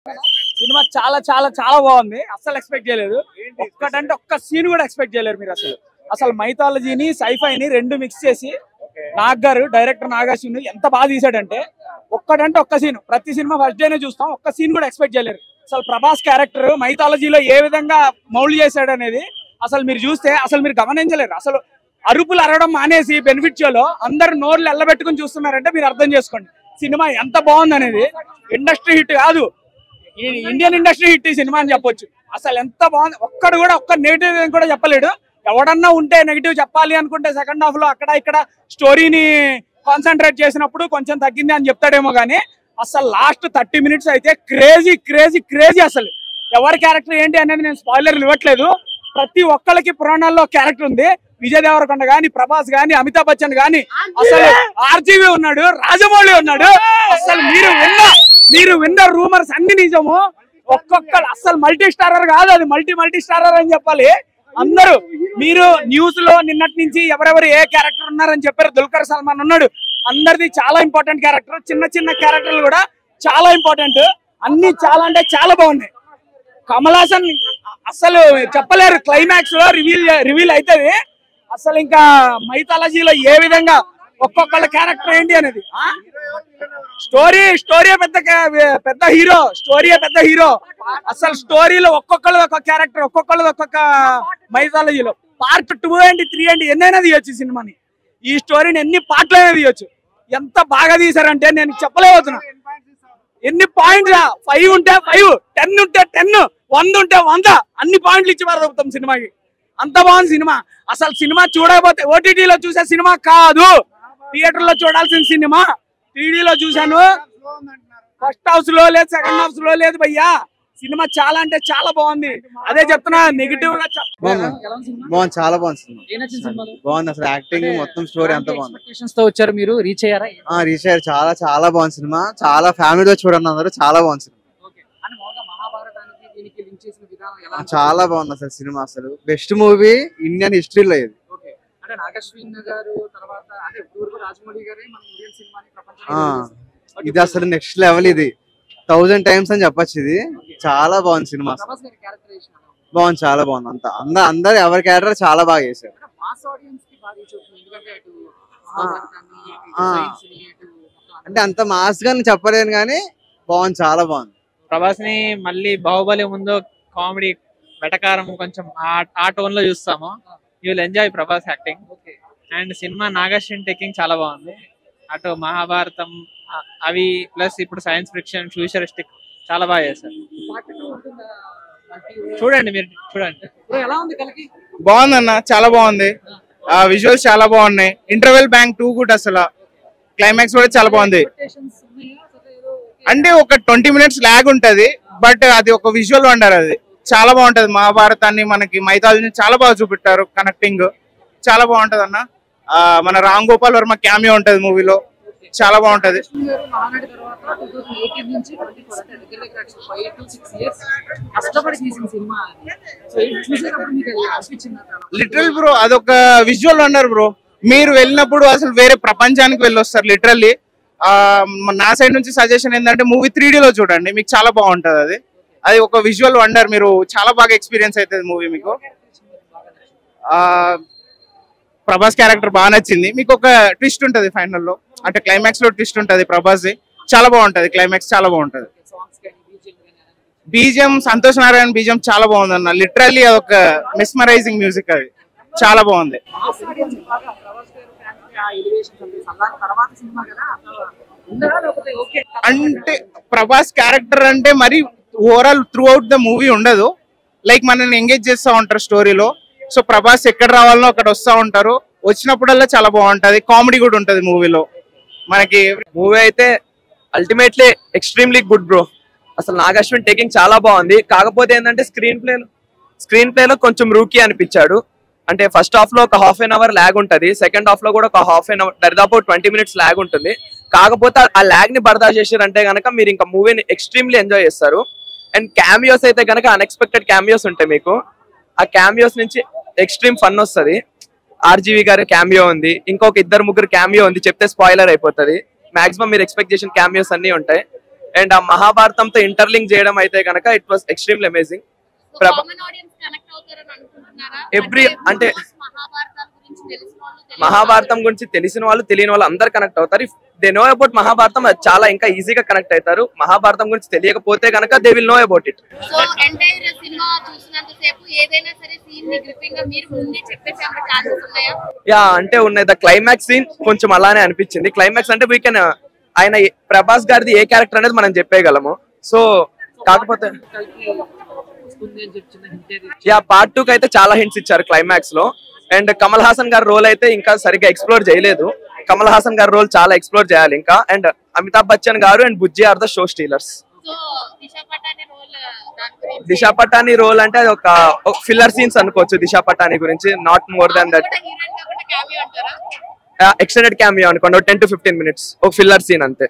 Cinema చాలా చాలా చాలా బాగుంది. అసలు ఎక్స్పెక్ట్ చేయలేదు. ఒక్కటంటే ఒక్క సీన్ కూడా ఎక్స్పెక్ట్ చేయలేరు మీరు. అసలు మైథాలజీని సైఫైని రెండు మిక్స్ చేసి నాగ్ గారు డైరెక్టర్ నాగార్జున ఎంత బాగా తీసాడంటే ఒక్కటంటే ఒక్క సీన్. ప్రతి సినిమా ఫస్ట్ డేనే చూస్తాం, ఒక్క సీన్ కూడా ఎక్స్పెక్ట్ చేయలేరు. అసలు ప్రభాస్ క్యారెక్టర్ మైథాలజీలో ఏ విధంగా మౌల్డ్ చేశాడు అనేది అసలు మీరు చూస్తే అసలు మీరు గమనించలేరు. అసలు అరుపులు అరవడం మానేసి బెనిఫిట్ షోలో అందరు నోర్లు ఎల్లబెట్టుకుని చూస్తున్నారంటే మీరు అర్థం చేసుకోండి సినిమా ఎంత బాగుంది అనేది. ఇండస్ట్రీ హిట్ కాదు, ఇండియన్ ఇండస్ట్రీ హిట్ ఈ సినిమా అని చెప్పొచ్చు. అసలు ఎంత బాగుంది. ఒక్కడు కూడా ఒక్క నెగిటివ్ కూడా చెప్పలేడు. ఎవడన్నా ఉంటే నెగిటివ్ చెప్పాలి అనుకుంటే సెకండ్ హాఫ్ లో అక్కడ ఇక్కడ స్టోరీని కాన్సన్ట్రేట్ చేసినప్పుడు కొంచెం తగ్గింది అని చెప్తాడేమో కానీ అసలు లాస్ట్ 30 minutes అయితే క్రేజీ క్రేజీ క్రేజీ. అసలు ఎవరి క్యారెక్టర్ ఏంటి అనేది నేను స్పాయిలర్లు ఇవ్వట్లేదు. ప్రతి ఒక్కరికి పురాణాల్లో క్యారెక్టర్ ఉంది. విజయ్ దేవరకొండ గాని, ప్రభాస్ గాని, అమితాబ్ బచ్చన్ గాని, అసలు ఆర్జీవి ఉన్నాడు, రాజమౌళి ఉన్నాడు. అసలు మీరు విన్న రూమర్స్ అన్ని నిజము. ఒక్కొక్కరు అసలు మల్టీ స్టారర్ కాదు, అది మల్టీ స్టారర్ అని చెప్పాలి. అందరూ మీరు న్యూస్ లో నిన్నటి నుంచి ఎవరెవరు ఏ క్యారెక్టర్ ఉన్నారని చెప్పారు. దుల్కర్ సల్మాన్ ఉన్నాడు, అందరిది చాలా ఇంపార్టెంట్ క్యారెక్టర్. చిన్న చిన్న క్యారెక్టర్లు కూడా చాలా ఇంపార్టెంట్. అన్ని చాలా అంటే చాలా బాగున్నాయి. కమల్ హాసన్ అసలు చెప్పలేరు. క్లైమాక్స్ లో రివీల్ అవుతుంది. అసలు ఇంకా మైథాలజీలో ఏ విధంగా ఒక్కొక్కళ్ళ క్యారెక్టర్ ఏంటి అనేది. స్టోరీ పెద్ద హీరో. అసలు స్టోరీలో ఒక్కొక్కళ్ళది ఒక్కొక్క క్యారెక్టర్, ఒక్కొక్కళ్ళది ఒక్కొక్క మైథాలజీలో. పార్ట్ 2 ఏంటి 3 ఏంటి ఎన్నైనా తీయొచ్చు సినిమాని. ఈ స్టోరీని ఎన్ని పార్ట్లైనా తీయొచ్చు. ఎంత బాగా తీసారంటే నేను చెప్పలేకపోతున్నా. ఎన్ని పాయింట్స్ 5 ఉంటే 5, 10 ఉంటే 10, 100 ఉంటే 100 అన్ని పాయింట్లు ఇచ్చి పారదొప్పుతాం సినిమాకి. అంత బాగుంది సినిమా. అసలు సినిమా చూడకపోతే ఓటీటీలో చూసే సినిమా కాదు, థియేటర్ లో చూడాల్సిన సినిమా. 3Dలో చూశాను. ఫస్ట్ హౌస్ లో లేదు, సెకండ్ హౌస్ లో లేదు భయ్యా. సినిమా చాలా అంటే చాలా బాగుంది. అదే చెప్తున్నా, నెగిటివ్ గా బాగుంది, చాలా బాగుంది. బాగుంది అసలు యాక్టింగ్ మొత్తం స్టోరీ అంతా బాగుంది. వచ్చారు మీరు, రీచ్ అయ్యారా? రీచ్ అయ్యారు. చాలా చాలా బాగుంది సినిమా. చాలా ఫ్యామిలీతో చూడండి అందరూ. చాలా బాగుంది సినిమా. చాలా బాగుంది అసలు సినిమా. అసలు బెస్ట్ మూవీ ఇండియన్ హిస్టరీలో ఇది. ఇది అసలు నెక్స్ట్ లెవెల్. ఇది 1000 times అని చెప్పచ్చు. ఇది చాలా బాగుంది సినిమా. బాగుంది, చాలా బాగుంది. అందరు ఎవరి క్యారెక్టర్ చాలా బాగా చేశారు. అంటే అంత మాస్ గా చెప్పలేను కానీ బాగుంది, చాలా బాగుంది. ప్రభాస్ ని మళ్ళీ బాహుబలి ముందు కామెడీ వెటకారం కొంచెం ఆ టోన్ లో చూస్తాము. You will enjoy Prabhas acting. And cinema Nagarjuna taking చాలా బాగుంది. అటు మహాభారతం అవి ప్లస్ ఇప్పుడు సైన్స్ ఫిక్షన్ ఫ్యూచరిస్టిక్ చాలా బాగా చేశారు. చూడండి, మీరు చూడండి. బాగుందన్న, చాలా బాగుంది. విజువల్స్ చాలా బాగున్నాయి. ఇంటర్వెల్ బ్యాంక్ 2 కూడా అసలు క్లైమాక్స్ కూడా చాలా బాగుంది. అంటే ఒక 20 minutes ల్యాగ్ ఉంటది, బట్ అది ఒక విజువల్ వండర్. అది చాలా బాగుంటది. మహాభారతాన్ని మనకి మైథాలజీని చాలా బాగా చూపెట్టారు. కనెక్టింగ్ చాలా బాగుంటది అన్న. మన రామ్ గోపాల్ వర్మ క్యామియో ఉంటది మూవీలో, చాలా బాగుంటది. లిటరల్ బ్రో, అదొక విజువల్ వండర్ బ్రో. మీరు వెళ్ళినప్పుడు అసలు వేరే ప్రపంచానికి వెళ్ళొస్తారు లిటరల్లీ. నా సైడ్ నుంచి సజెషన్ ఏంటంటే మూవీ 3Dలో చూడండి, మీకు చాలా బాగుంటది. అది ఒక విజువల్ వండర్. మీరు చాలా బాగా ఎక్స్పీరియన్స్ అవుతుంది మూవీ మీకు. ప్రభాస్ క్యారెక్టర్ బాగా నచ్చింది. మీకు ఒక ట్విస్ట్ ఉంటది ఫైనల్ లో, అంటే క్లైమాక్స్ లో ట్విస్ట్ ఉంటది ప్రభాస్. చాలా బాగుంటది క్లైమాక్స్, చాలా బాగుంటది. బీజిఎం సంతోష్ నారాయణ బీజిఎం చాలా బాగుంది అన్న. లిటరల్లీ అదొక మెస్మరైజింగ్ మ్యూజిక్. అది చాలా బాగుంది. అంటే ప్రభాస్ క్యారెక్టర్ అంటే మరి overall through out the movie ఉండదు. లైక్ మనల్ని ఎంగేజ్ చేస్తూ ఉంటారు స్టోరీలో. సో ప్రభాస్ ఎక్కడ రావాలనో అక్కడ వస్తూ ఉంటారు. వచ్చినప్పుడల్లా చాలా బాగుంటది. కామెడీ కూడా ఉంటది మూవీలో మనకి. మూవీ అయితే అల్టిమేట్లీ ఎక్స్ట్రీమ్లీ గుడ్ బ్రో. అసలు నాగార్జున టేకింగ్ చాలా బాగుంది. కాకపోతే ఏంటంటే స్క్రీన్ ప్లేలో కొంచెం రూకీ అనిపించాడు. అంటే ఫస్ట్ హాఫ్ లో ఒక ½ an hour ల్యాగ్ ఉంటుంది, సెకండ్ హాఫ్ లో కూడా ఒక ½ an hour దాదాపు 20 minutes ల్యాగ్ ఉంటుంది. కాకపోతే ఆ ల్యాగ్ ని బర్దాష్ చేశారంటే కనుక మీరు ఇంకా మూవీని ఎక్స్ట్రీమ్లీ ఎంజాయ్ చేస్తారు. అండ్ క్యామియోస్ అయితే కనుక అన్ఎక్స్పెక్టెడ్ క్యామియోస్ ఉంటాయి మీకు. ఆ క్యామియోస్ నుంచి ఎక్స్ట్రీమ్ ఫన్ వస్తుంది. ఆర్జీవి గారి క్యామియో ఉంది, ఇంకొక 2-3 క్యామియో ఉంది, చెప్తే స్పాయిలర్ అయిపోతుంది. మాక్సిమం మీరు ఎక్స్పెక్ట్ చేసిన క్యామియోస్ అన్ని ఉంటాయి. అండ్ ఆ మహాభారతంతో ఇంటర్లింక్ చేయడం అయితే కనుక it was extremely amazing. Every అంటే మహాభారతం గురించి తెలిసిన వాళ్ళు తెలియని వాళ్ళు అందరు కనెక్ట్ అవుతారు. If they know about Mahabharatam అది చాలా ఇంకా ఈజీగా కనెక్ట్ అవుతారు. మహాభారతం గురించి తెలియకపోతే కనుక they will know about it. Yeah అంటే ఉన్నాయి. ద క్లైమాక్స్ సీన్ కొంచెం అలానే అనిపించింది. క్లైమాక్స్ అంటే వీ కెన్ ఆయన ప్రభాస్ గారిది ఏ క్యారెక్టర్ అనేది మనం చెప్పేయగలము. సో కాకపోతే యా పార్ట్ 2 కి అయితే చాలా హింట్స్ ఇచ్చారు క్లైమాక్స్ లో. అండ్ కమల్ హాసన్ గారి రోల్ అయితే ఇంకా సరిగ్గా ఎక్స్ప్లోర్ చేయలేదు. కమల్ హాసన్ గారి రోల్ చాలా ఎక్స్ప్లోర్ చేయాలి ఇంకా. అండ్ అమితాబ్ బచ్చన్ గారు and Bujji are the show stealers. Disha Patani role అంటే అది ఒక ఫిల్లర్ సీన్స్ అనుకోవచ్చు దిశా పటాని గురించి. Not more than that. Extended cameo అనుకోండి 10 to 15 minutes ఒక ఫిల్లర్ సీన్ అంతే.